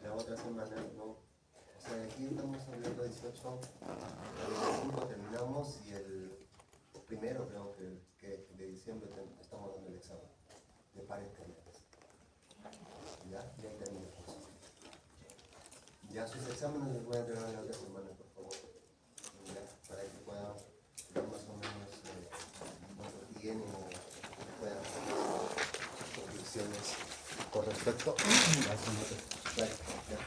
la otra semana, ¿no? O sea, aquí estamos hablando 18, el 5 terminamos y el primero creo que de diciembre estamos dando el examen de pares canales. ¿Ya? Y ahí terminamos. Ya sus exámenes los voy a entregar la otra semana, por favor. Ya, para que puedan ver más o menos cuánto tienen o puedan hacer sus conclusiones con respecto a sus notas. Vale, ya.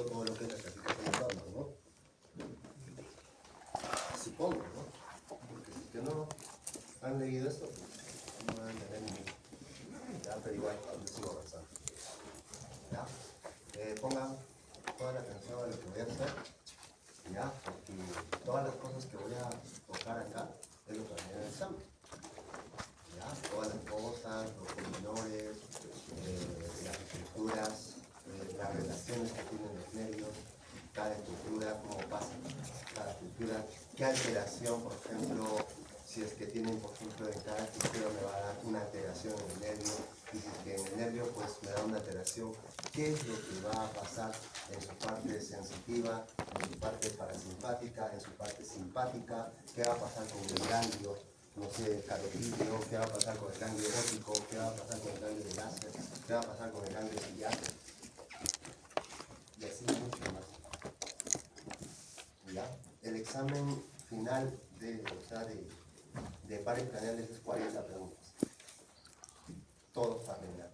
Todo lo que es la clasificación de normas, ¿no? Supongo, ¿no? Porque si que no han leído esto, pues no van a entender ni. Ya, pero igual, yo sigo avanzando. ¿Ya? Pongan toda la atención a lo que voy a hacer, ¿ya? Porque todas las cosas que voy a tocar acá es lo que va a en el examen. ¿Ya? Todas las cosas, los pormenores, las estructuras, las relaciones que tienen los medios, cada estructura, cómo pasa cada estructura, qué alteración, por ejemplo, si es que tienen, por ejemplo, en cada estructura me va a dar una alteración en el nervio, y si es que en el nervio pues me da una alteración, qué es lo que va a pasar en su parte sensitiva, en su parte parasimpática, en su parte simpática, qué va a pasar con el ganglio, no sé, carotídeo, qué va a pasar con el ganglio óptico, qué va a pasar con el ganglio de láser, qué va a pasar con el ganglio ciliar, y así mucho más. ¿Ya? El examen final de pares craneales es 40 preguntas. Todos para rellenar.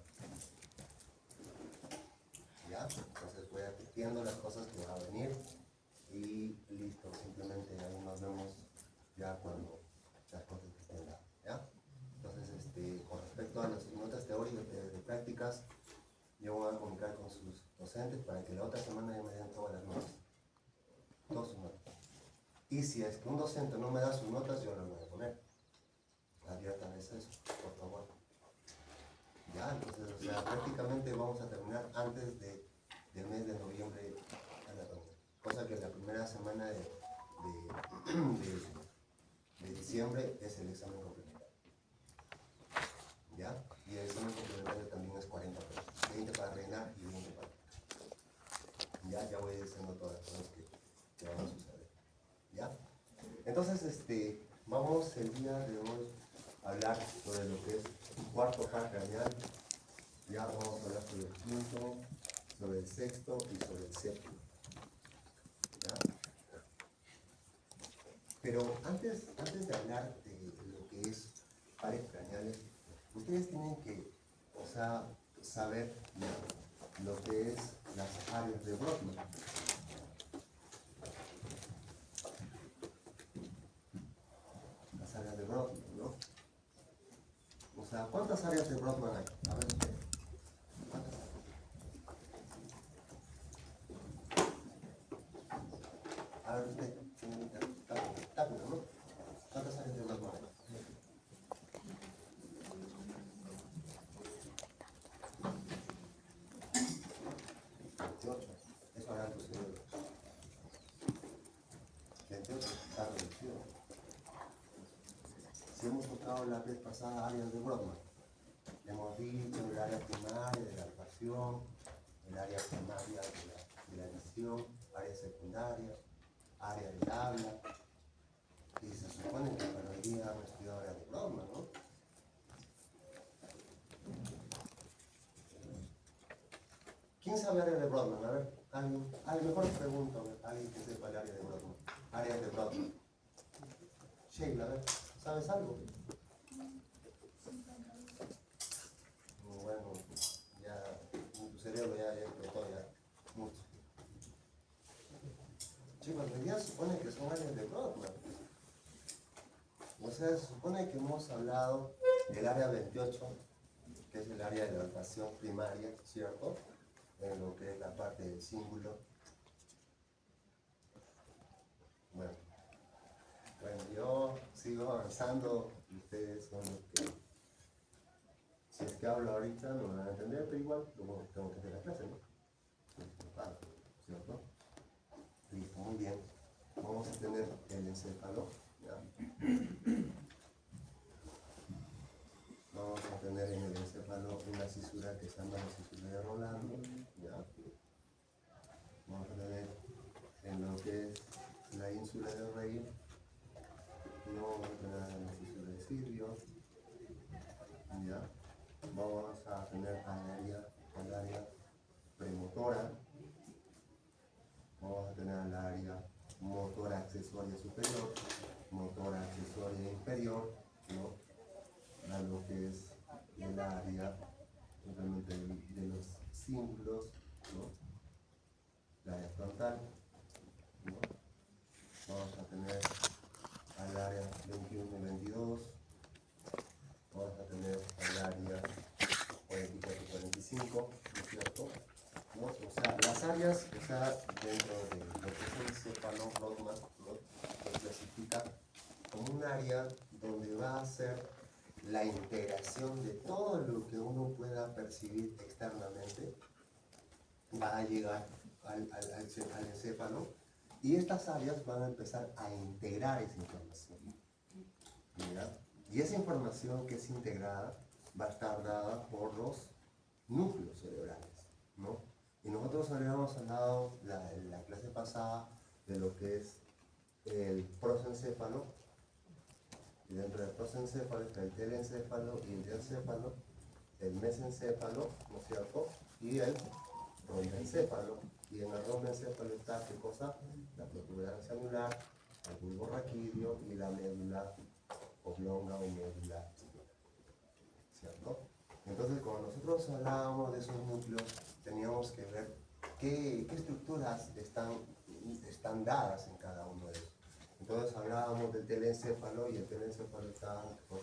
¿Ya? Entonces voy repitiendo las cosas que van a venir y listo. Simplemente ahí nos vemos ya cuando las cosas estén dadas. ¿Ya? Entonces, con respecto a las notas teóricas de prácticas, yo voy a comunicar con sus docentes para que la otra semana ya me den todas las notas. Todas sus notas. Y si es que un docente no me da sus notas, yo las voy a poner. Adviértanles eso, por favor. Ya, entonces, o sea, prácticamente vamos a terminar antes del mes de noviembre a la reunión. Cosa que la primera semana de diciembre es el examen complementario. ¿Ya? Y el examen complementario también es 40 preguntas. 20 para rellenar y 20 para aplicar. Ya voy diciendo todas las cosas que van a suceder. ¿Ya? Entonces, vamos el día de hoy a hablar sobre lo que es cuarto par craneal. Ya vamos a hablar sobre el quinto, sobre el sexto y sobre el séptimo. ¿Ya? Pero antes de hablar de lo que es pares craneales, ustedes tienen que, o sea, saber lo que es las áreas de Brodmann. Las áreas de Brodmann, ¿no? O sea, ¿cuántas áreas de Brodmann hay? A ver usted. ¿Cuántas áreas? A ver usted, señorita, Tácula, ¿no? ¿Cuántas áreas de Brodmann hay? 28. Eso hará tu cerebro. 28 está reducido. Si hemos tocado la vez pasada áreas de Brodmann, hemos dicho el área primaria de la actuación, el área primaria de la visión, área secundaria, área del habla, y se supone que para hoy día hemos estudiado área de Brodmann, ¿no? ¿Quién sabe área de Brodmann? A ver, alguien mejor pregunta, alguien que sepa el área de Brodmann. Área de Brodmann. Sheila, a ver, ¿sabes algo? Bueno, ya tu cerebro ya explotó ya mucho. Chicos, hoy día se supone que son áreas de Brodmann. O sea, se supone que hemos hablado del área 28, que es el área de la actuación primaria, ¿cierto? En lo que es la parte del cíngulo. Bueno, yo sigo avanzando ustedes son los que, si es que hablo ahorita, no me van a entender, pero igual luego tengo que hacer la clase, ¿no? Claro, ¿cierto? Listo, muy bien. Vamos a tener el encéfalo, ¿ya? Vamos a tener en el encéfalo una cisura que se llama la cisura de Rolando, ¿ya? Vamos a tener en lo que es la ínsula de Rey, no vamos a tener la cisura de Sirio, ¿ya? Vamos a tener al área premotora, vamos a tener al área motora accesoria superior, motora accesoria inferior, ¿no? A lo que es el área simplemente de los cíngulos, ¿no? El área frontal, ¿no? Vamos a tener al área 21 y 22, vamos a tener al área 44 y 45, ¿no es cierto? ¿No? O sea, las áreas, o sea, dentro de lo que es el cefalograma, ¿no? Lo clasifica como un área donde va a ser la integración de todo lo que uno pueda percibir externamente, va a llegar al encéfalo, y estas áreas van a empezar a integrar esa información. ¿Ya? Y esa información que es integrada va a estar dada por los núcleos cerebrales, ¿no? Y nosotros habíamos hablado la clase pasada de lo que es el prosencéfalo, y dentro del prosencéfalo está el telencéfalo y el diencéfalo, el mesencéfalo, ¿no es cierto? Y el rombencéfalo. Y en el rombencéfalo está, ¿qué cosa? La protuberancia anular, el bulbo raquídeo y la médula oblonga o médula, ¿cierto? Entonces, cuando nosotros hablábamos de esos núcleos, teníamos que ver qué estructuras están dadas en cada uno de ellos. Entonces hablábamos del telencéfalo, y el telencéfalo está en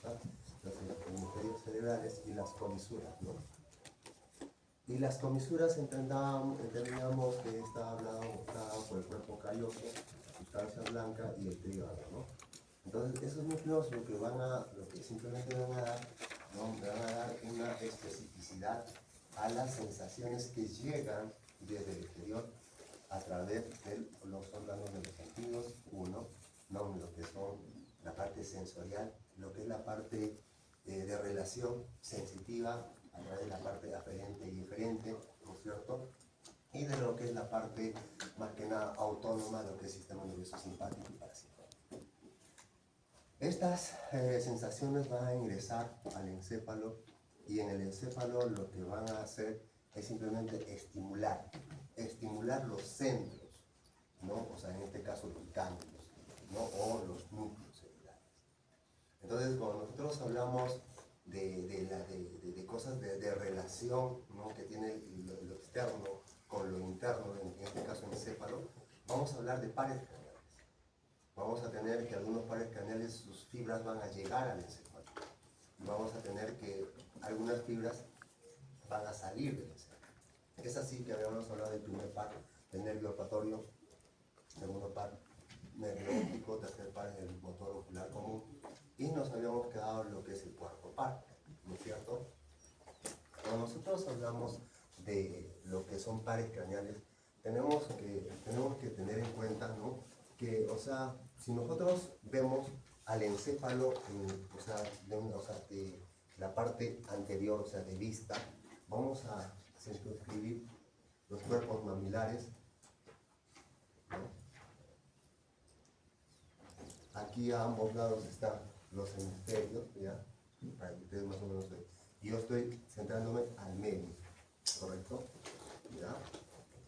los hemisferios cerebrales y las comisuras, ¿no? Y las comisuras entendíamos que está hablado por el cuerpo calloso, sustancia blanca y el trígono, ¿no? Entonces esos núcleos lo que simplemente van a dar, ¿no? Van a dar una especificidad a las sensaciones que llegan desde el exterior a través de los órganos de los sentidos, uno, ¿no? Lo que son la parte sensorial, lo que es la parte de relación sensitiva a través de la parte aferente y diferente, ¿no es cierto? Y de lo que es la parte más que nada autónoma, lo que es el sistema nervioso simpático y parasimpático. Estas sensaciones van a ingresar al encéfalo, y en el encéfalo lo que van a hacer es simplemente estimular los centros, ¿no? O sea, en este caso los ganglios, ¿no? O los núcleos celulares. Entonces, cuando nosotros hablamos de cosas de relación, ¿no? Que tiene lo externo con lo interno, en este caso el encéfalo, vamos a hablar de pares craneales. Vamos a tener que algunos pares craneales, sus fibras van a llegar al encéfalo. Vamos a tener que algunas fibras van a salir del encéfalo. Es así que habíamos hablado del primer par, el nervio olfatorio, segundo par, nervio óptico, tercer par es el motor ocular común, y nos habíamos quedado en lo que es el cuarto par, ¿no es cierto? Cuando nosotros hablamos de lo que son pares craneales, tenemos que tener en cuenta, ¿no? Que, o sea, si nosotros vemos al encéfalo, o sea, de la parte anterior, o sea, de vista, vamos a circunscribir los cuerpos mamilares, ¿no? Aquí a ambos lados están los hemisferios, ¿ya? Para que ustedes más o menos vean. Y yo estoy centrándome al medio, ¿correcto? ¿Ya?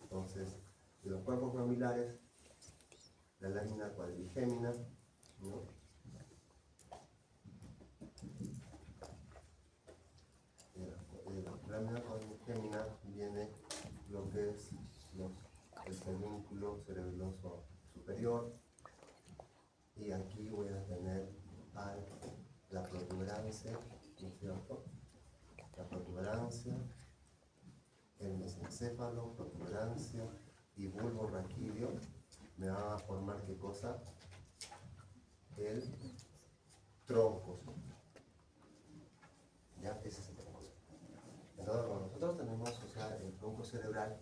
Entonces, de los cuerpos mamilares, la lámina cuadrigémina, ¿no? De la lámina cuadrigémina viene lo que es el pedúnculo cerebeloso superior, y aquí voy a tener la protuberancia, ¿no es cierto? La protuberancia, el mesencéfalo, protuberancia y bulbo raquídeo me van a formar, ¿qué cosa? El troncos. ¿Ya? Ese es el tronco. Entonces, cuando nosotros tenemos, o sea, el tronco cerebral,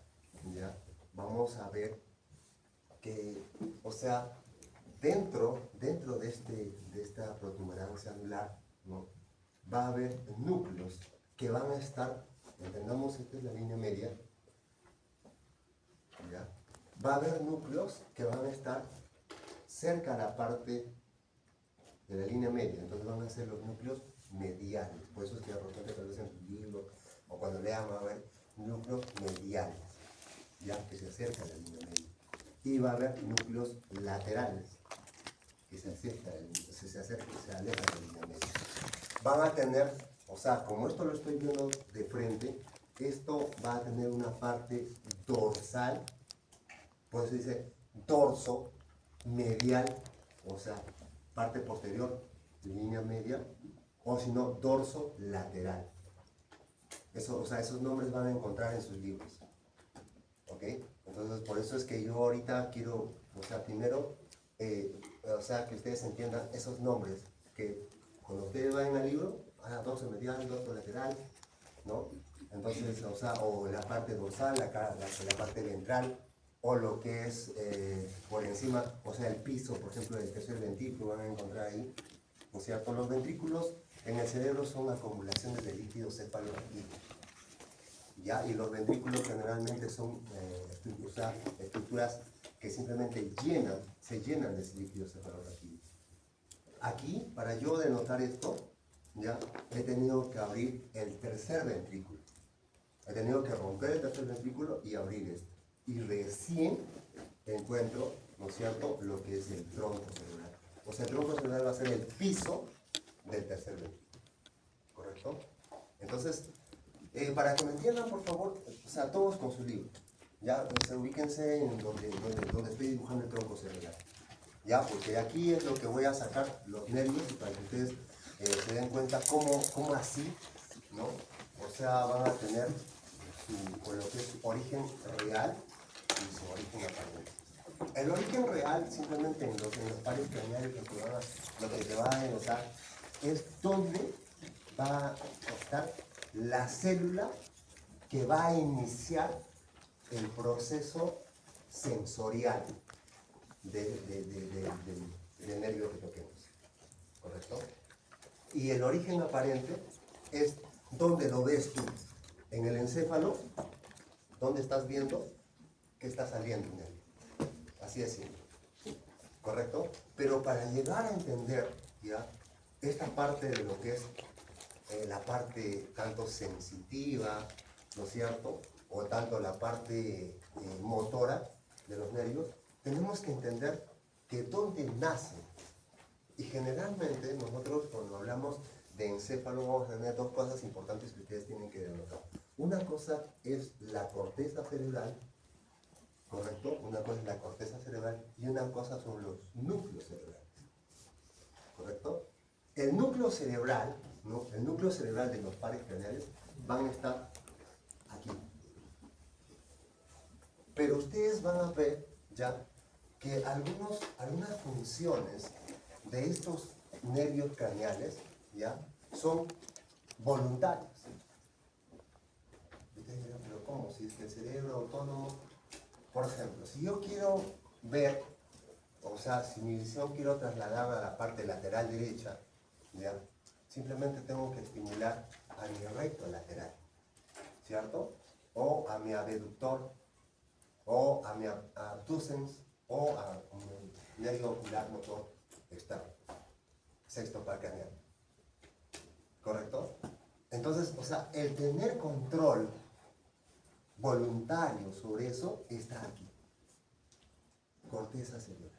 ¿ya? Vamos a ver que, o sea, dentro de esta protuberancia anular, ¿no? Va a haber núcleos que van a estar, entendamos, esta es la línea media, ¿ya? Va a haber núcleos que van a estar cerca a la parte de la línea media, entonces van a ser los núcleos mediales. Por eso es que de repente tal vez en tu libro o cuando lean va a haber núcleos mediales, ya que se acercan a la línea media. Y va a haber núcleos laterales, que se acercan, se alejan de la línea media. Van a tener, o sea, como esto lo estoy viendo de frente, esto va a tener una parte dorsal, por eso dice dorso, medial, o sea, parte posterior, línea media, o si no, dorso lateral. Eso, o sea, esos nombres van a encontrar en sus libros. ¿Ok? Entonces, por eso es que yo ahorita quiero, o sea, primero, o sea, que ustedes entiendan esos nombres, que cuando ustedes vayan al libro, dorso medial, dorso lateral, ¿no? Entonces, o sea, o la parte dorsal, la parte ventral, o lo que es por encima, o sea, el piso, por ejemplo, del tercer ventrículo, van a encontrar ahí, ¿no es cierto? Los ventrículos en el cerebro son acumulaciones de líquido cefalorraquídeo, ¿ya? Y los ventrículos generalmente son estructuras que simplemente se llenan de ese líquido cefalorraquídeo. Aquí, para yo denotar esto, ¿ya? He tenido que abrir el tercer ventrículo. He tenido que romper el tercer ventrículo y abrir esto. Y recién encuentro, ¿no es cierto?, lo que es el tronco cerebral. O sea, el tronco cerebral va a ser el piso del tercer ventrículo. ¿Correcto? Entonces, para que me entiendan, por favor, o sea, todos con su libro. Ya, ubíquense en donde estoy dibujando el tronco cerebral. Ya, porque aquí es lo que voy a sacar los nervios para que ustedes se den cuenta cómo así, ¿no? O sea, van a tener con lo que es su origen real y su origen aparente. El origen real, simplemente en los pares craneales, lo que te va a denotar es dónde va a estar la célula que va a iniciar el proceso sensorial del nervio que toquemos. ¿Correcto? Y el origen aparente es donde lo ves tú. En el encéfalo, ¿dónde estás viendo que está saliendo un nervio? Así es simple. ¿Correcto? Pero para llegar a entender, ¿ya?, esta parte de lo que es la parte tanto sensitiva, ¿no es cierto?, o tanto la parte motora de los nervios, tenemos que entender que dónde nacen. Y generalmente nosotros cuando hablamos de encéfalo vamos a tener dos cosas importantes que ustedes tienen que denotar. Una cosa es la corteza cerebral, ¿correcto? Una cosa es la corteza cerebral y una cosa son los núcleos cerebrales, ¿correcto? El núcleo cerebral, ¿no?, el núcleo cerebral de los pares craneales van a estar aquí. Pero ustedes van a ver ya que algunas funciones de estos nervios craneales, ¿ya?, son voluntarias. Ustedes dirán, pero ¿cómo? Si es que el cerebro autónomo, por ejemplo, si yo quiero ver, o sea, si mi visión quiero trasladarla a la parte lateral derecha, ¿ya?, simplemente tengo que estimular a mi recto lateral, ¿cierto? O a mi abductor, o a mi abducens, o a mi nervio ocular motor externo, sexto par craneal. ¿Correcto? Entonces, o sea, el tener control voluntario sobre eso está aquí. Corteza cerebral.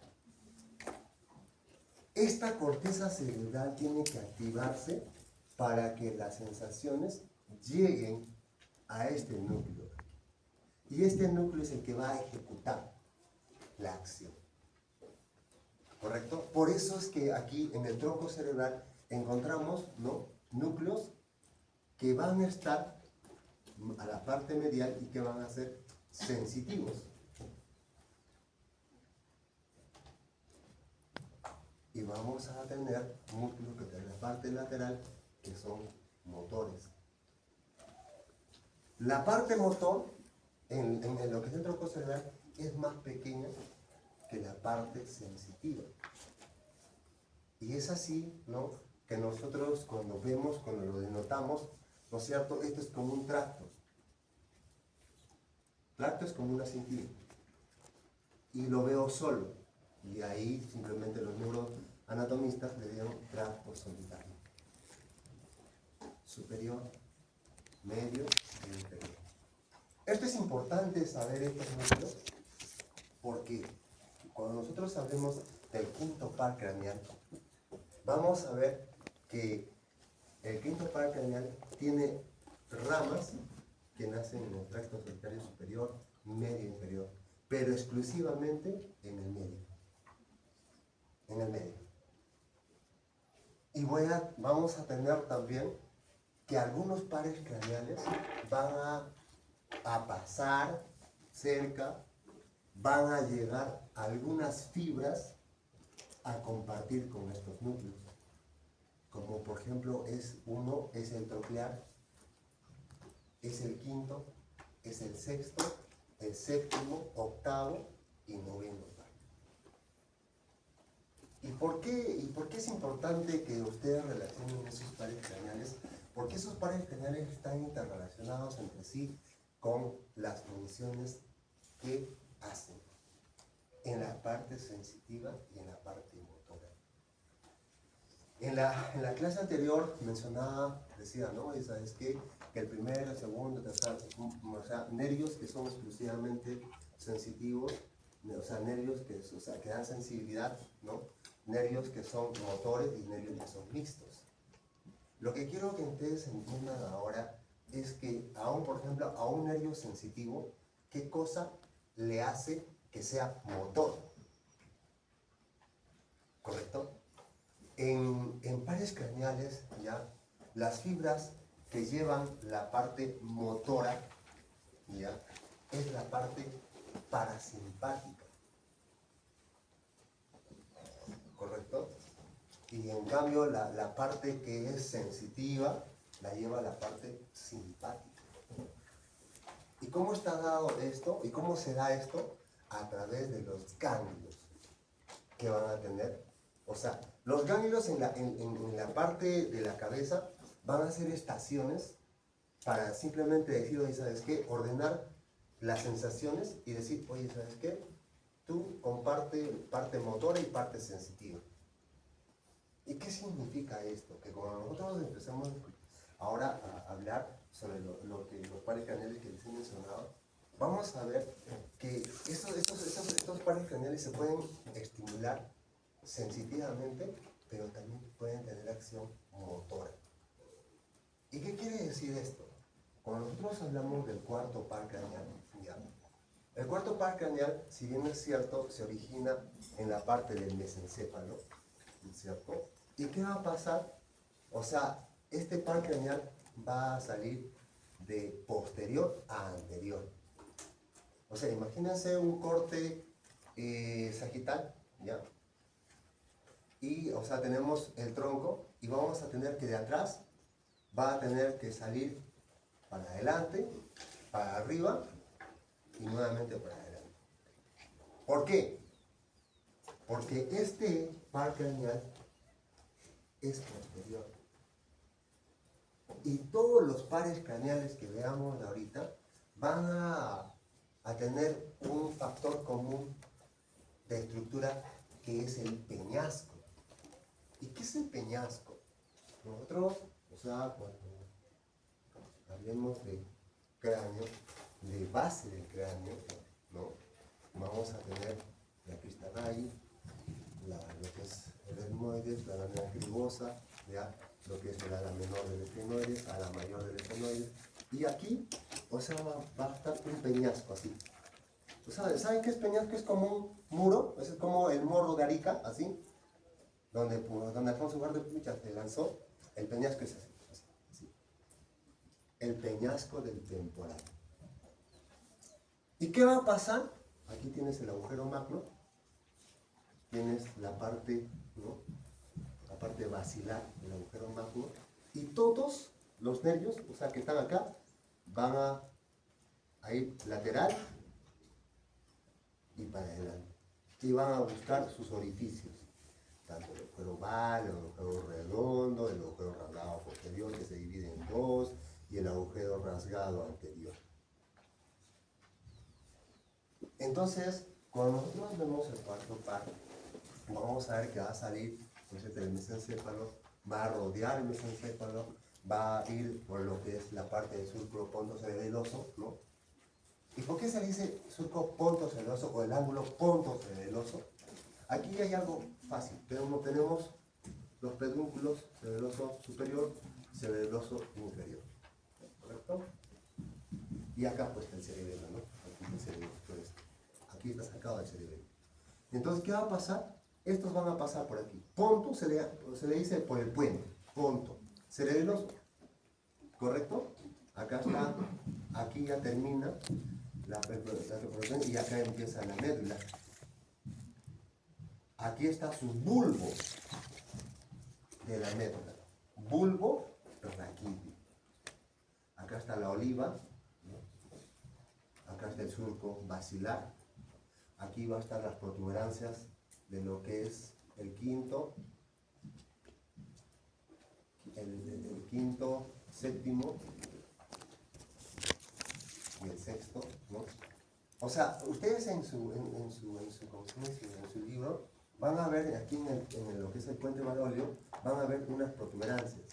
Esta corteza cerebral tiene que activarse para que las sensaciones lleguen a este núcleo. Y este núcleo es el que va a ejecutar la acción. ¿Correcto? Por eso es que aquí en el tronco cerebral encontramos, ¿no?, núcleos que van a estar a la parte medial y que van a ser sensitivos. y vamos a tener músculos que tienen la parte lateral, que son motores. La parte motor, en lo que es el tronco cerebral, es más pequeña que la parte sensitiva. Y es así, ¿no?, que nosotros cuando vemos, cuando lo denotamos, ¿no es cierto?, esto es como un tracto. Tracto es como una cintilla. Y lo veo solo. Y ahí simplemente los neuroanatomistas le dieron tracto solitario. Superior, medio y inferior. Esto es importante saber estos números porque cuando nosotros hablemos del quinto par craneal, vamos a ver que el quinto par craneal tiene ramas que nacen en el tracto solitario superior, medio e inferior, pero exclusivamente en el medio. En el medio. Y vamos a tener también que algunos pares craneales van a pasar cerca, van a llegar algunas fibras a compartir con estos núcleos. Como por ejemplo es el troclear, es el quinto, es el sexto, el séptimo, octavo y noveno. ¿Y por qué es importante que ustedes relacionen esos pares craneales? Porque esos pares craneales están interrelacionados entre sí con las funciones que hacen en la parte sensitiva y en la parte motora. En la clase anterior decía, ¿no? ¿Sabes qué? Que el primero, el segundo, el tercero, o sea, nervios que son exclusivamente sensitivos, o sea, nervios que dan sensibilidad, ¿no? Nervios que son motores y nervios que son mixtos. Lo que quiero que ustedes entiendan ahora es que, por ejemplo, a un nervio sensitivo, ¿qué cosa le hace que sea motor? ¿Correcto? En pares craneales, ¿ya?, las fibras que llevan la parte motora, ¿ya?, es la parte parasimpática. ¿Correcto? Y en cambio la parte que es sensitiva la lleva la parte simpática. ¿Y cómo está dado esto? ¿Y cómo se da esto? A través de los ganglios que van a tener. O sea, los ganglios en la parte de la cabeza van a ser estaciones para simplemente decir, oye, ¿sabes qué? Ordenar las sensaciones y decir, oye, ¿sabes qué? Tú comparte parte motora y parte sensitiva. ¿Y qué significa esto? Que cuando nosotros empezamos ahora a hablar sobre los pares craneales que les he mencionado, vamos a ver que estos pares craneales se pueden estimular sensitivamente, pero también pueden tener acción motora. ¿Y qué quiere decir esto? Cuando nosotros hablamos del cuarto par craneal, ¿ya?, el cuarto par craneal, si bien es cierto, se origina en la parte del mesencéfalo, ¿cierto? ¿Y qué va a pasar? O sea, este par craneal va a salir de posterior a anterior. O sea, imagínense un corte sagital, ¿ya? Y, o sea, tenemos el tronco y vamos a tener que de atrás va a tener que salir para adelante, para arriba y nuevamente para adelante. ¿Por qué? Porque este par craneal es posterior. Y todos los pares craneales que veamos ahorita van a tener un factor común de estructura que es el peñasco. ¿Y qué es el peñasco? Nosotros, o sea, cuando hablemos de cráneo, de base del cráneo, ¿no?, vamos a tener la crista raíz, lo que es el etmoides, la lámina cribosa, ¿ya?, lo que es el ala menor del estenoides, ala mayor del estenoides, y aquí, o sea, va a estar un peñasco así. O sea, ¿saben qué es peñasco? Es como un muro, es como el morro de Arica, así, donde Alfonso Ugarte se lanzó. El peñasco es así. El peñasco del temporal. ¿Y qué va a pasar? Aquí tienes el agujero magno. tienes la parte, ¿no? La parte basilar del agujero magno, y todos los nervios, o sea, que están acá, van a ir lateral y para adelante. Y van a buscar sus orificios, tanto el agujero oval, el agujero redondo, el agujero rasgado posterior que se divide en dos, y el agujero rasgado anterior. Entonces, cuando nosotros vemos el cuarto par, vamos a ver que va a salir, entonces el mesencéfalo va a rodear el mesencéfalo, va a ir por lo que es la parte del surco pontocerebeloso, ¿no? ¿Y por qué se le dice surco pontocerebeloso o el ángulo pontocerebeloso? Aquí hay algo fácil. Tenemos los pedúnculos, cerebeloso superior, cerebeloso inferior. ¿Correcto? Y acá pues está el cerebelo, ¿no? Aquí está el cerebelo. Entonces, aquí está sacado el cerebelo. Entonces, ¿qué va a pasar? Estos van a pasar por aquí. Ponto se le dice por el puente. Ponto. Cerebeloso. ¿Correcto? Acá está. Aquí ya termina la perforación y acá empieza la médula. Aquí está su bulbo de la médula. Bulbo raquídeo. Acá está la oliva, ¿no? Acá está el surco basilar. Aquí va a estar las protuberancias de lo que es el quinto, séptimo y el sexto, ¿no? O sea, ustedes en su libro van a ver aquí en lo que es el puente malóleo, van a ver unas protuberancias.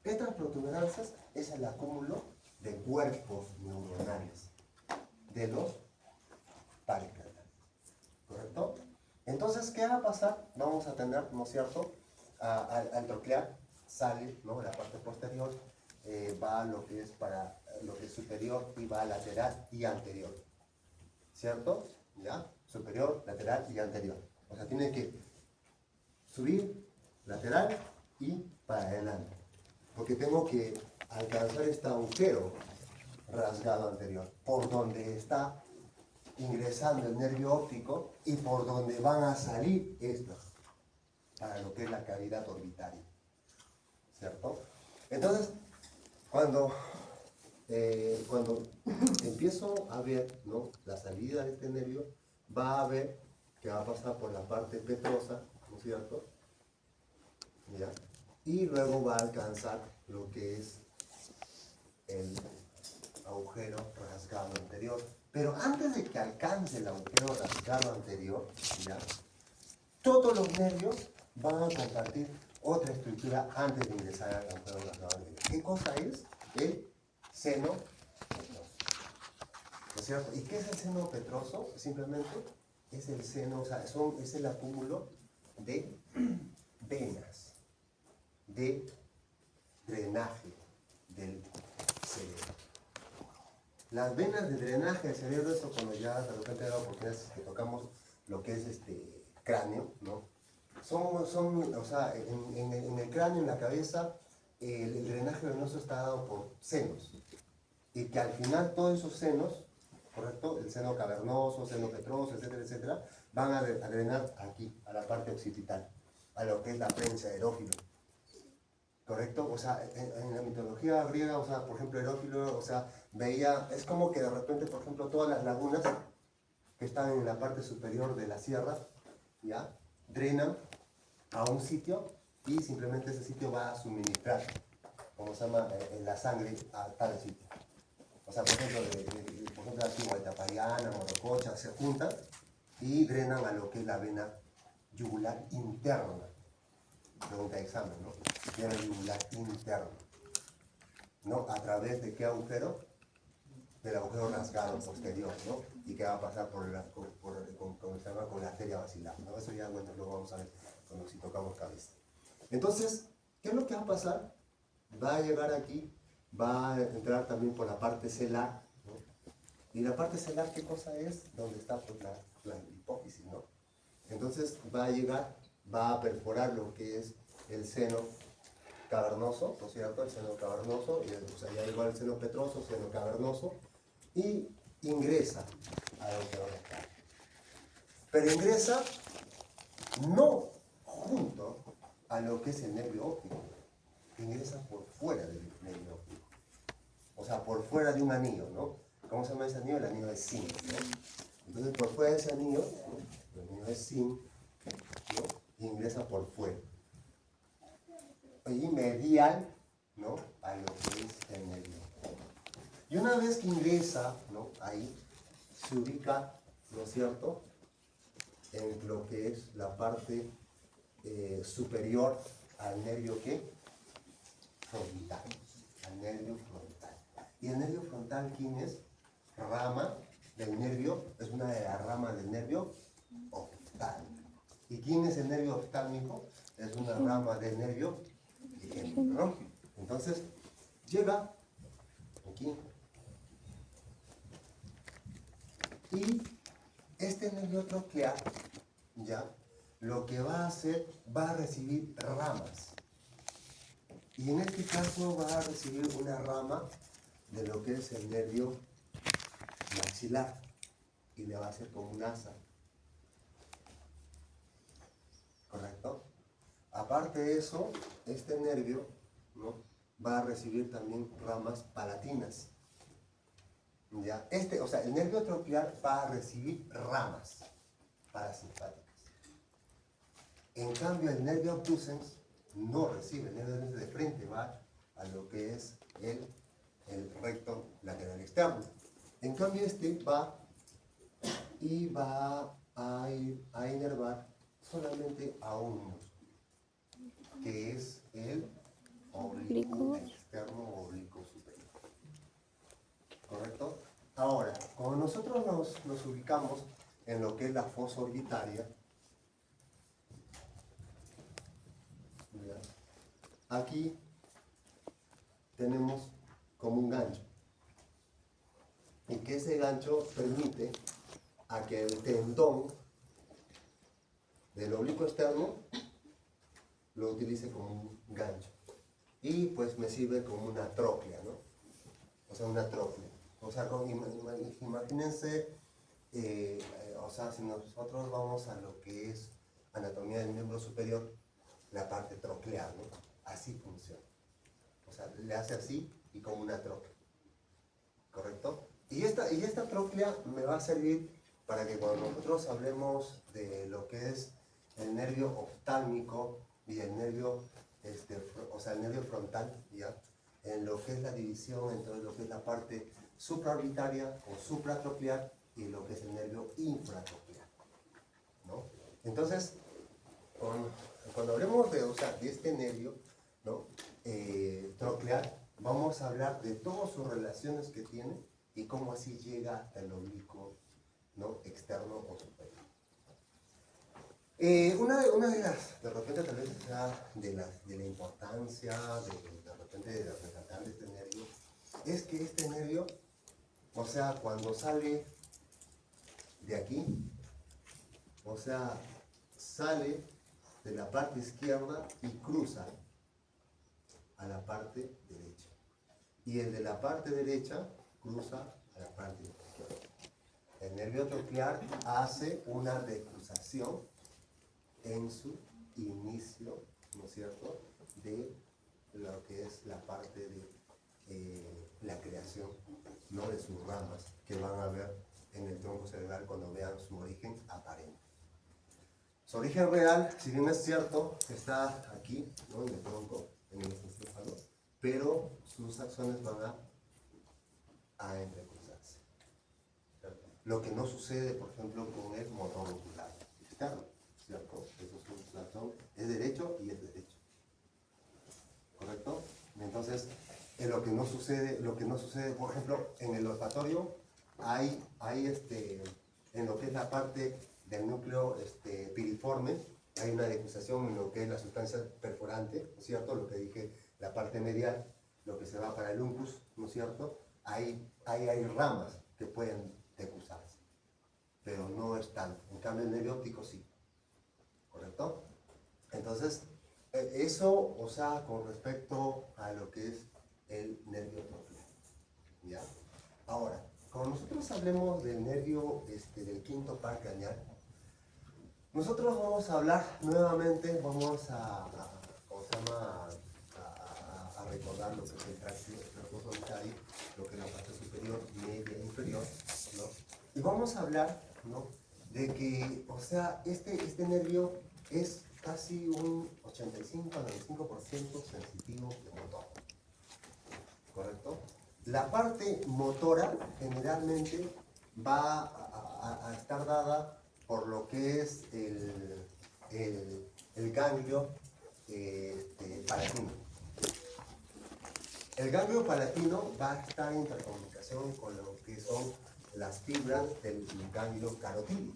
Estas protuberancias es el acúmulo de cuerpos neuronales de los pares craneales. ¿Correcto? Entonces, ¿qué va a pasar? Vamos a tener, ¿no es cierto? Al troclear sale, ¿no? La parte posterior va a lo que es para lo que es superior y va lateral y anterior. ¿Cierto? ¿Ya? Superior, lateral y anterior. O sea, tiene que subir, lateral y para adelante. Porque tengo que alcanzar este agujero rasgado anterior, por donde está ingresando el nervio óptico y por donde van a salir estos, para lo que es la cavidad orbitaria. ¿Cierto? Entonces, cuando empiezo a ver, ¿no?, la salida de este nervio, va a ver que va a pasar por la parte petrosa, ¿no es cierto? ¿Ya? Y luego va a alcanzar lo que es el agujero rasgado anterior. Pero antes de que alcance el agujero rasgado anterior, ¿ya?, todos los nervios van a compartir otra estructura antes de ingresar al agujero rasgado anterior. ¿Qué cosa es? El seno petroso. ¿No es cierto? ¿Y qué es el seno petroso? Simplemente es el seno, o sea, es el acúmulo de venas de drenaje del cerebro. Las venas de drenaje del cerebro, eso cuando ya de repente hay oportunidades que tocamos lo que es cráneo, ¿no? O sea, en el cráneo, en la cabeza, el drenaje venoso está dado por senos. Y que al final todos esos senos, ¿correcto? El seno cavernoso, seno petroso, etcétera, etcétera, van a drenar aquí, a la parte occipital, a lo que es la prensa erófilo. ¿Correcto? O sea, en la mitología griega, o sea, por ejemplo, Herófilo, o sea, veía, es como que de repente, por ejemplo, todas las lagunas que están en la parte superior de la sierra, ¿ya?, drenan a un sitio y simplemente ese sitio va a suministrar, como se llama, la sangre a tal sitio. O sea, por ejemplo, aquí Guaitapayana, Morococha, se juntan y drenan a lo que es la vena yugular interna. Pregunta de examen, ¿no? Vena yugular interna, ¿no? ¿A través de qué agujero? Del agujero rasgado posterior, ¿no? Y que va a pasar con la arteria basilar, ¿no? Eso ya, bueno, lo vamos a ver si tocamos cabeza. Entonces, ¿qué es lo que va a pasar? Va a llegar aquí, va a entrar también por la parte celar, ¿no? Y la parte celar, ¿qué cosa es? Donde está pues, la hipófisis, ¿no? Entonces va a llegar, va a perforar lo que es el seno cavernoso, ¿no es cierto? El seno cavernoso, o sea, ya igual el seno petroso, seno cavernoso, y ingresa a lo que va a estar. Pero ingresa no junto a lo que es el nervio óptico, que ingresa por fuera del nervio óptico. O sea, por fuera de un anillo, ¿no? ¿Cómo se llama ese anillo? El anillo de zinc, ¿no? Entonces, por fuera de ese anillo, el anillo de zinc, ¿no? Ingresa por fuera. Y medial, ¿no? A lo que es el nervio. Y una vez que ingresa, ¿no? Ahí se ubica, ¿no es cierto?, en lo que es la parte superior al nervio ¿qué? Frontal. Al nervio frontal. ¿Y el nervio frontal quién es? Rama del nervio, es una de las ramas del nervio oftálmico. ¿Y quién es el nervio oftálmico? Es una rama del nervio ligero, ¿no? Entonces, llega aquí. Y este nervio troclear, ya, lo que va a hacer, va a recibir ramas. Y en este caso va a recibir una rama de lo que es el nervio maxilar. Y le va a hacer como un asa. ¿Correcto? Aparte de eso, este nervio, ¿no?, va a recibir también ramas palatinas. ¿Ya? O sea, el nervio troclear va a recibir ramas parasimpáticas. En cambio, el nervio obtucens no recibe, el nervio de frente va a lo que es el recto lateral externo. En cambio, este va y va a inervar solamente a un músculo, que es el oblicuo externo o oblicuo superior. ¿Correcto? Ahora, cuando nosotros nos ubicamos en lo que es la fosa orbitaria, aquí tenemos como un gancho, y que ese gancho permite a que el tendón del oblicuo externo lo utilice como un gancho, y pues me sirve como una tróclea, ¿no? O sea, una tróclea. O sea, imagínense, o sea, si nosotros vamos a lo que es anatomía del miembro superior, la parte troclear, ¿no? Así funciona. O sea, le hace así y como una tróclea. ¿Correcto? Y esta tróclea me va a servir para que cuando nosotros hablemos de lo que es el nervio oftálmico y el nervio, o sea, el nervio frontal, ¿ya?, en lo que es la división entre lo que es la parte supraorbitaria o supratroclear y lo que es el nervio infratroclear, ¿no? Entonces, cuando hablemos de, o sea, de este nervio, ¿no?, troclear, vamos a hablar de todas sus relaciones que tiene y cómo así llega hasta el oblicuo, ¿no?, externo o superior. Una de las, de repente tal vez sea de la importancia, de repente de resaltar de este nervio, es que este nervio, o sea, cuando sale de aquí, o sea, sale de la parte izquierda y cruza a la parte derecha. Y el de la parte derecha cruza a la parte izquierda. El nervio troclear hace una decruzación en su inicio, ¿no es cierto?, de lo que es la parte de la creación, ¿no?, de sus ramas, que van a ver en el tronco cerebral cuando vean su origen aparente. Su origen real, si bien es cierto, está aquí, ¿no?, en el tronco, en el encéfalo, pero sus axones van a entrecruzarse. Lo que no sucede, por ejemplo, con el motor ocular externo, ¿cierto? Su axón es derecho y es derecho. ¿Correcto? Entonces, lo que no sucede, por ejemplo, en el olfatorio, hay en lo que es la parte del núcleo piriforme, hay una decruzación en lo que es la sustancia perforante, ¿no es cierto? Lo que dije, la parte medial, lo que se va para el uncus, ¿no es cierto? Ahí hay ramas que pueden decruzarse, pero no es tanto. En cambio, el nervio óptico sí. ¿Correcto? Entonces, eso, o sea, con respecto a lo que es el nervio troclear. ¿Ya? Ahora, cuando nosotros hablemos del nervio del quinto par craneal, Nosotros vamos a hablar nuevamente, vamos ¿cómo se llama? A recordar lo que es el tracto solitario, lo que es la parte superior, media e inferior, ¿no? Y vamos a hablar, ¿no?, de que, o sea, este nervio es casi un 85-95% sensitivo de motor, ¿correcto? La parte motora generalmente va a estar dada por lo que es el ganglio palatino. El ganglio palatino va a estar en intercomunicación con lo que son las fibras del ganglio carotídeo.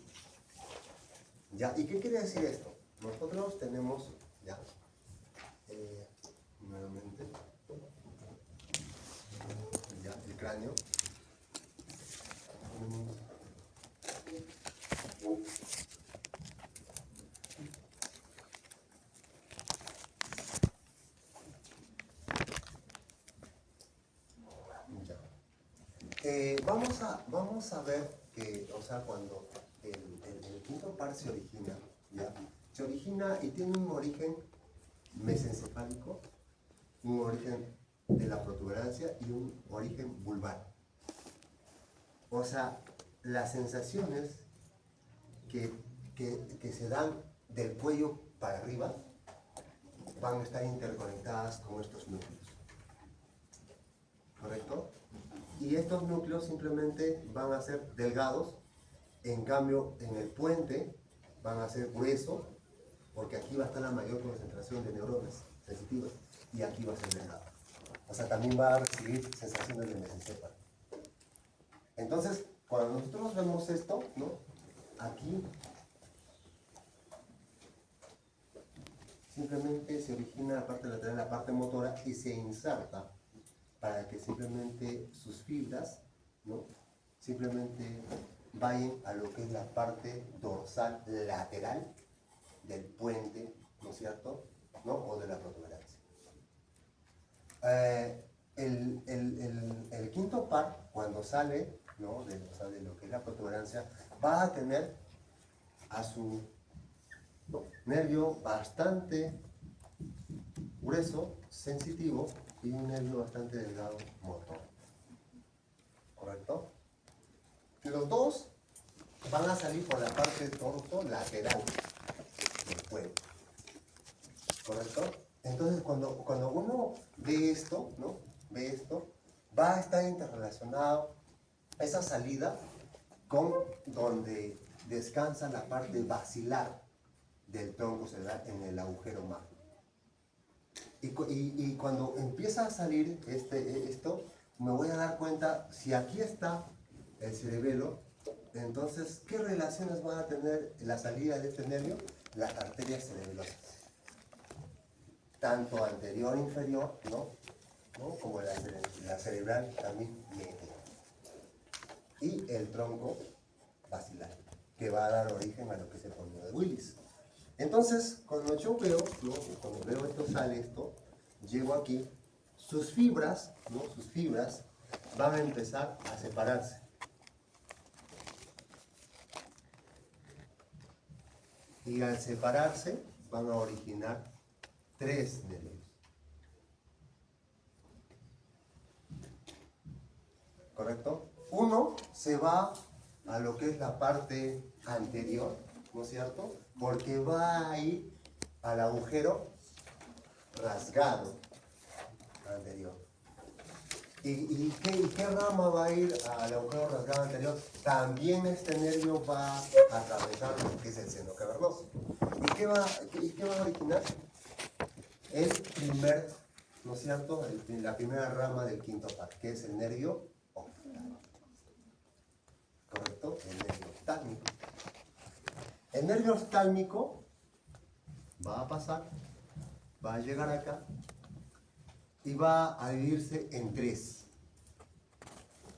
¿Ya? ¿Y qué quiere decir esto? Nosotros tenemos, ya, nuevamente, ya, el cráneo. Vamos a ver que, o sea, cuando el quinto par se origina, ¿ya? Se origina y tiene un origen mesencefálico, un origen de la protuberancia y un origen vulvar. O sea, las sensaciones que se dan del cuello para arriba van a estar interconectadas con estos núcleos, ¿correcto? Y estos núcleos simplemente van a ser delgados, en cambio en el puente van a ser gruesos, porque aquí va a estar la mayor concentración de neuronas sensitivas y aquí va a ser delgado. O sea, también va a recibir sensaciones de mesencéfalo. Entonces, cuando nosotros vemos esto, ¿no?, aquí simplemente se origina la parte lateral, la parte motora, y se inserta para que simplemente sus fibras, ¿no?, simplemente vayan a lo que es la parte dorsal lateral del puente, ¿no es cierto?, ¿no?, o de la protuberancia. El quinto par, cuando sale, ¿no?, de lo que es la protuberancia, va a tener a su nervio bastante grueso, sensitivo, y un nervio bastante delgado, motor. ¿Correcto? Los dos van a salir por la parte torso lateral del cuello. ¿Correcto? Entonces, cuando uno ve esto, ¿no?, ve esto, va a estar interrelacionado esa salida con donde descansa la parte basilar del tronco cerebral en el agujero magno. Y cuando empieza a salir esto, me voy a dar cuenta, si aquí está el cerebelo, entonces, ¿qué relaciones van a tener la salida de este nervio? Las arterias cerebelosas, tanto anterior e inferior, ¿no?, como la cerebral también media. Y el tronco basilar, que va a dar origen a lo que es el polvo de Willis. Entonces, cuando yo veo, ¿no?, cuando veo esto, sale esto, llego aquí, sus fibras, ¿no?, sus fibras van a empezar a separarse. Y al separarse van a originar 3 nervios. ¿Correcto? Uno se va a lo que es la parte anterior, ¿no es cierto?, porque va a ir al agujero rasgado anterior. ¿Y qué rama va a ir al agujero rasgado anterior? También este nervio va a atravesar lo que es el seno cavernoso. ¿Y qué va a originar? El primer, ¿no es cierto?, la primera rama del quinto par, que es el nervio ocular. ¿Correcto? El nervio oftálmico. El nervio oftálmico va a pasar, va a llegar acá y va a dividirse en 3.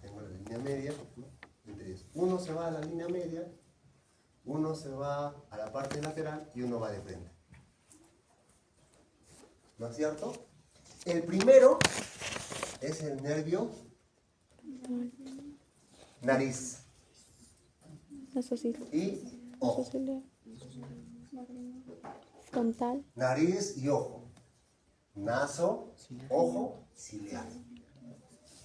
Tengo la línea media, ¿no?, en 3. Uno se va a la línea media, uno se va a la parte lateral y uno va de frente. ¿No es cierto? El primero es el nervio nariz y ojo. Frontal. Nariz y ojo. Naso, ojo, ciliar.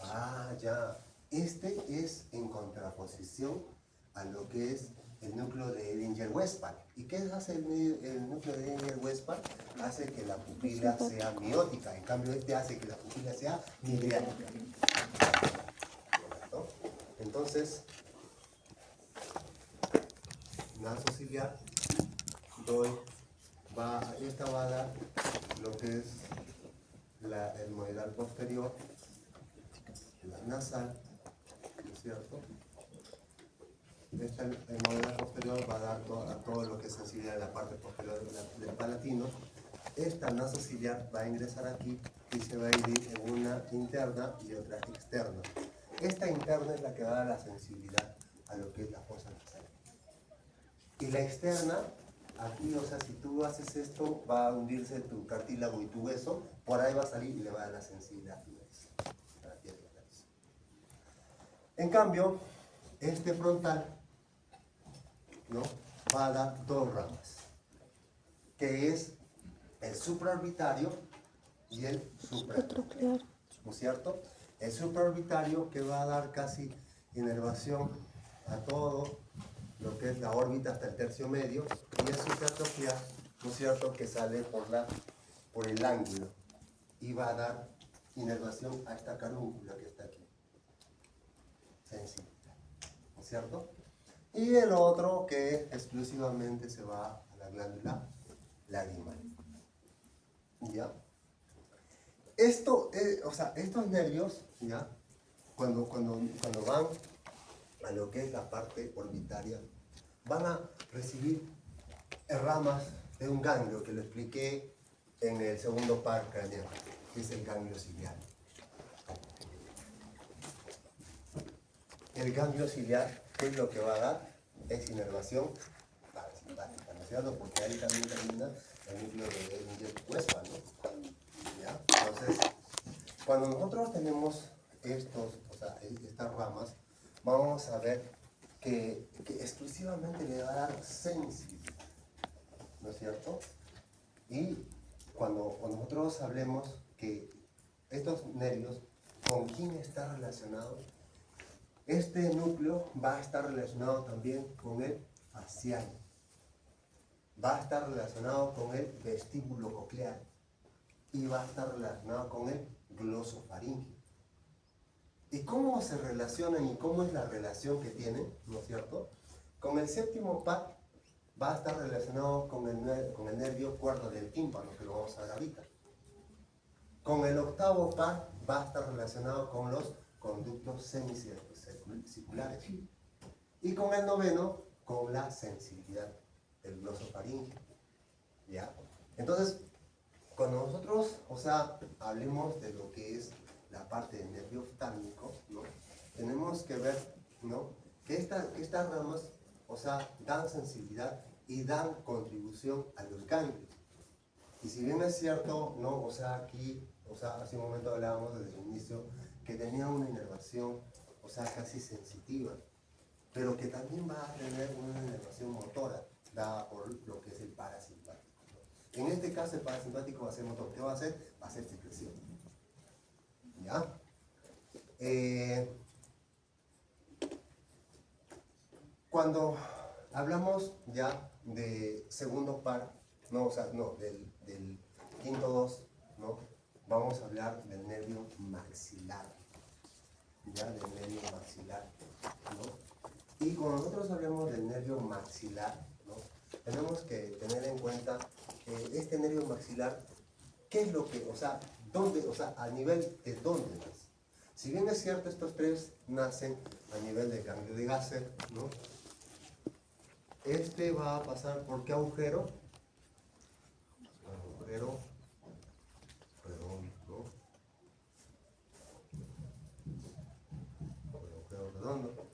Ah, ya. Este es en contraposición a lo que es el núcleo de Edinger-Westphal. ¿Y qué hace el núcleo de Edinger-Westphal? Hace que la pupila sea miótica. En cambio, este hace que la pupila sea midriática. ¿No? Entonces, naso ciliar, esta va a dar lo que es el moedal posterior, la nasal, ¿no es cierto? El moedal posterior va a dar todo lo que es sensibilidad en la parte posterior del palatino. Esta nasociliar va a ingresar aquí y se va a dividir en una interna y otra externa. Esta interna es la que va a dar la sensibilidad a lo que es la fosa nasal. Y la externa, aquí, o sea, si tú haces esto, va a hundirse tu cartílago y tu hueso, por ahí va a salir y le va a dar la sensibilidad a tu nariz, a la piel de la nariz. En cambio, este frontal, ¿no?, va a dar dos ramas, que es el supraorbitario y el supratronclear, ¿no es cierto? El supraorbitario que va a dar casi inervación a todo lo que es la órbita hasta el tercio medio, y el supratronclear, ¿no es cierto?, que sale por el ángulo y va a dar inervación a esta carúncula que está aquí, sensible, ¿no es cierto? Y el otro que exclusivamente se va a la glándula lagrimal. ¿Ya? Esto, o sea, estos nervios, ¿ya?, cuando van a lo que es la parte orbitaria, van a recibir ramas de un ganglio que lo expliqué en el segundo par craneal, que es el ganglio ciliar. El ganglio ciliar, ¿qué es lo que va a dar? Es inervación parasimpática, ¿no es cierto? Porque ahí también termina el núcleo de Edinger-Westphal, ¿no? ¿Ya? Entonces, cuando nosotros tenemos estas ramas, vamos a ver que exclusivamente le va a dar sensibilidad, ¿no es cierto? Y cuando nosotros hablemos que estos nervios, ¿con quién está relacionado? Este núcleo va a estar relacionado también con el facial, va a estar relacionado con el vestíbulo coclear y va a estar relacionado con el glosofaringeo. ¿Y cómo se relacionan y cómo es la relación que tienen, ¿no es cierto? Con el séptimo par va a estar relacionado con el nervio cuerdo del tímpano, que lo vamos a ver ahorita. Con el octavo par va a estar relacionado con los conductos semicirculares. Y con el noveno, con la sensibilidad del glosofaringeo. ¿Ya? Entonces, cuando nosotros, o sea, hablemos de lo que es la parte del nervio oftálmico, ¿no?, tenemos que ver, ¿no?, que estas ramas, o sea, dan sensibilidad y dan contribución a los ganglios. Y si bien es cierto, ¿no?, o sea, aquí, o sea, hace un momento hablábamos desde el inicio que tenía una inervación, o sea, casi sensitiva, pero que también va a tener una inervación motora dada por lo que es el parasimpático. En este caso el parasimpático va a ser motor. ¿Qué va a hacer? Va a ser secreción. ¿Ya? Cuando hablamos ya de segundo par, no, o sea, no, del quinto 2, ¿no?, vamos a hablar del nervio maxilar. ¿Ya? Del nervio maxilar, ¿no? Y cuando nosotros hablamos del nervio maxilar, ¿no?, tenemos que tener en cuenta que este nervio maxilar, ¿qué es lo que, o sea, dónde, o sea, a nivel de dónde nace? Si bien es cierto, estos tres nacen a nivel del ganglio de Gasser, ¿no?, este va a pasar por ¿qué agujero? Agujero redondo. Agujero redondo.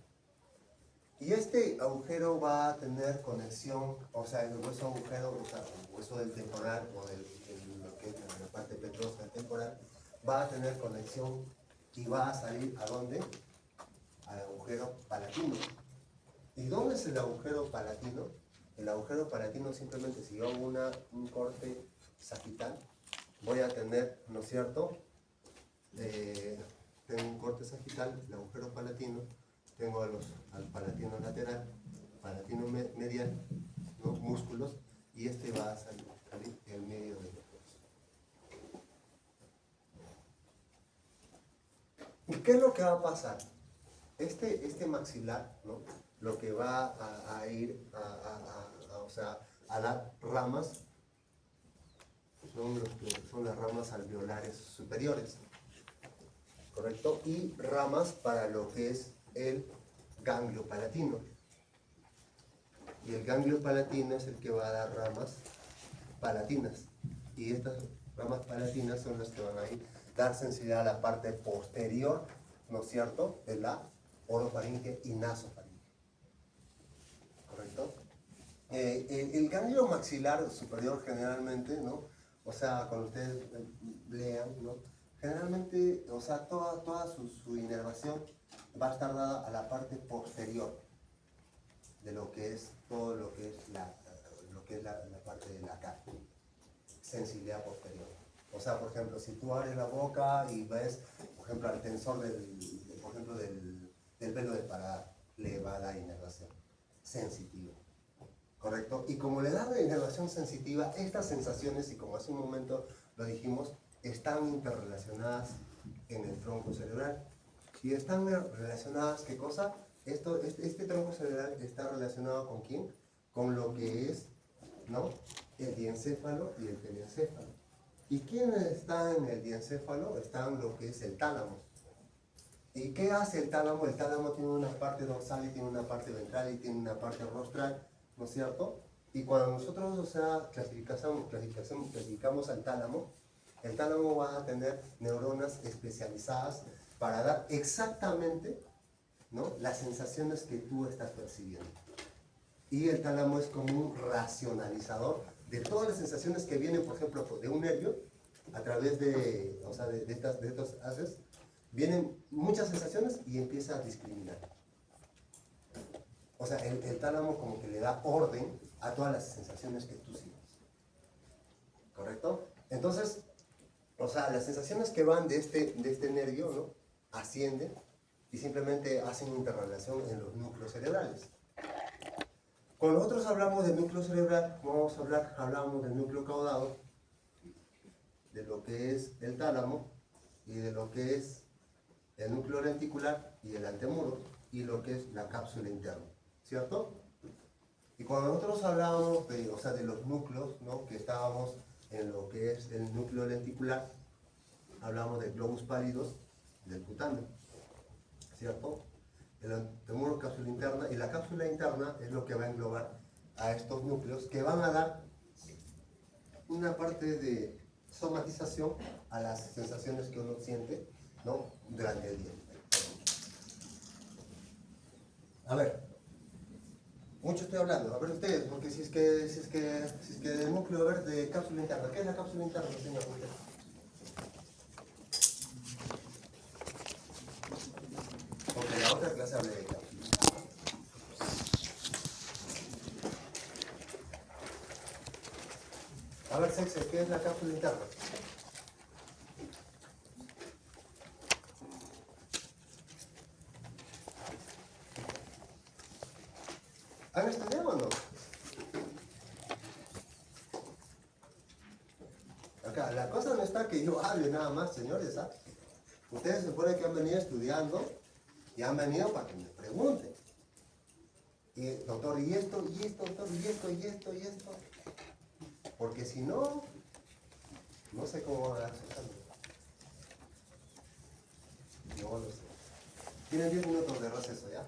Y este agujero va a tener conexión, o sea, el hueso agujero, o sea, el hueso del temporal o lo que es la parte petrosa del temporal, va a tener conexión y va a salir ¿a dónde? Al agujero palatino. ¿Y dónde es el agujero palatino? El agujero palatino simplemente, si yo hago un corte sagital, voy a tener, ¿no es cierto? Tengo un corte sagital, el agujero palatino, tengo al palatino lateral, palatino medial, ¿no? Músculos, y este va a salir en medio de los dos. ¿Y qué es lo que va a pasar? Este maxilar, ¿no? Lo que va a ir o sea, a dar ramas son las ramas alveolares superiores, ¿correcto? Y ramas para lo que es el ganglio palatino. Y el ganglio palatino es el que va a dar ramas palatinas. Y estas ramas palatinas son las que van a dar sensibilidad a la parte posterior, ¿no es cierto?, de la orofaringe y nasofaringe. ¿Correcto? El ganglio maxilar superior generalmente, ¿no? O sea, cuando ustedes lean, ¿no? Generalmente, o sea, toda su inervación va a estar dada a la parte posterior de lo que es todo lo que es la parte de la cara, sensibilidad posterior. O sea, por ejemplo, si tú abres la boca y ves, por ejemplo, al tensor del velo de paladar, le va a dar inervación sensitiva. ¿Correcto? Y como le da la inervación sensitiva, estas sensaciones, y como hace un momento lo dijimos, están interrelacionadas en el tronco cerebral. ¿Y están relacionadas qué cosa? Este tronco cerebral está relacionado ¿con quién? Con lo que es, ¿no?, el diencéfalo y el telencéfalo. ¿Y quiénes están en el diencéfalo? Están lo que es el tálamo. ¿Y qué hace el tálamo? El tálamo tiene una parte dorsal y tiene una parte ventral y tiene una parte rostral, ¿no es cierto? Y cuando nosotros, o sea, clasificamos al tálamo, el tálamo va a tener neuronas especializadas para dar exactamente, ¿no?, las sensaciones que tú estás percibiendo. Y el tálamo es como un racionalizador de todas las sensaciones que vienen, por ejemplo, de un nervio, a través de, o sea, de estos haces, vienen muchas sensaciones y empieza a discriminar. O sea, el tálamo como que le da orden a todas las sensaciones que tú sientes. ¿Correcto? Entonces, o sea, las sensaciones que van de este nervio, ¿no?, ascienden y simplemente hacen interrelación en los núcleos cerebrales. Cuando nosotros hablamos del núcleo cerebral, como vamos a hablar, hablamos del núcleo caudado, de lo que es el tálamo y de lo que es el núcleo lenticular y el antemuro y lo que es la cápsula interna, ¿cierto? Y cuando nosotros hablábamos de, o sea, de los núcleos, ¿no?, que estábamos en lo que es el núcleo lenticular, hablamos del globus pálidos, del cutáneo, ¿cierto? El antemuro, cápsula interna, y la cápsula interna es lo que va a englobar a estos núcleos que van a dar una parte de somatización a las sensaciones que uno siente, ¿no?, durante el día. A ver, mucho estoy hablando, a ver ustedes, porque si es que el núcleo verde de cápsula interna, ¿qué es la cápsula interna, señor? Porque la otra clase habla de cápsula. A ver, Sexe, ¿qué es la cápsula interna? ¿Han estudiado o no? Acá, la cosa no está que yo hable nada más, señores, ¿sabes? Ustedes se supone que han venido estudiando y han venido para que me pregunten. Y, doctor, ¿y esto? ¿Y esto, doctor? ¿Y esto? ¿Y esto? ¿Y esto? Porque si no, no sé cómo van a hacer. No lo sé. Tienen 10 minutos de receso, ¿ya?